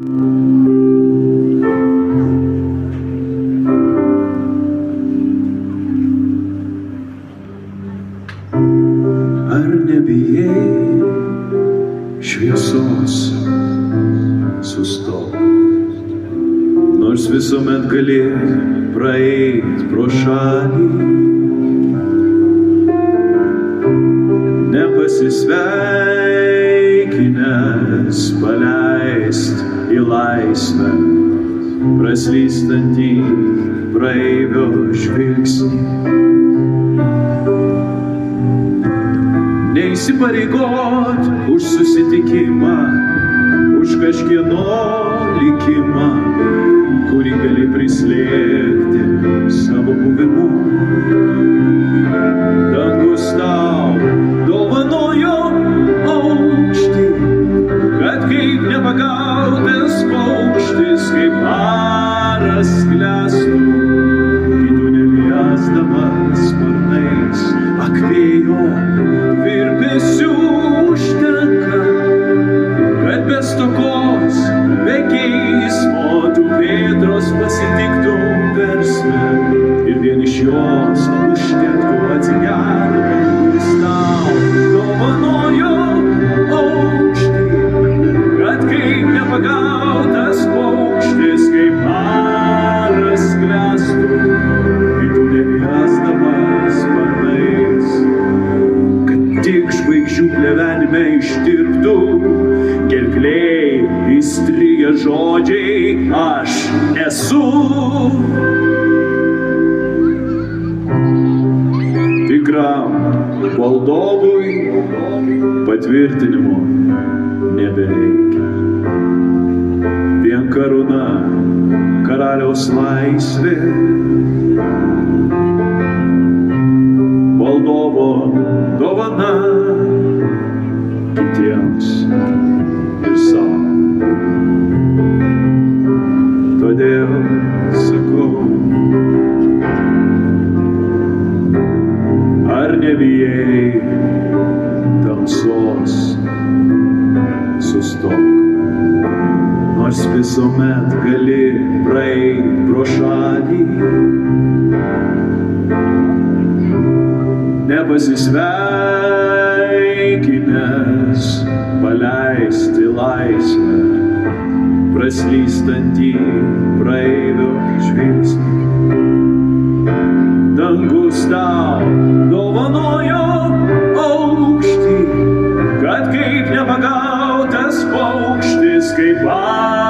Ar nebijai šviesos, sustok, nors visuomet gali praeit pro šalį. Nepasisveikinęs paleist į laisvę praslystantį praeivio žvilgsnį. Neįsipareigot už susitikimą, už kažkieno likimą, kurį gali prislėgti savo buvimu. Dangus tau dovanojo aukštį, kad kaip nepagautas paukštis, kaip aras sklęstų, kitų neliesdamas sparnais. Ak, vėjo virpesių užtenka, kad be stokos, be geismo tu Pėtros pasitiktum versme, ir vien iš jos užtektų atsigerti. Jis tau dovanojo aukštį, kad kaip nepagautas paukštis, kaip aras sklęstų, kitų neliesdamas sparnais. Kad tik žvaigždžių plevenime ištirptų gerklėj įstrigę žodžiai aš esu. Tikram valdovui patvirtinimo nebereikia. Vien karūna, karaliaus laisvė, valdovo dovana kitiems ir savo. Todėl sakau, ar nebijai tamsos, sustok, nors visuomet gali praeit pro šalį. Nepasisveikinęs paleisti laisvę praslystantį praeivio žvilgsnį. Dangus tau dovanojo aukštį, kad kaip nepagautas paukštis, kaip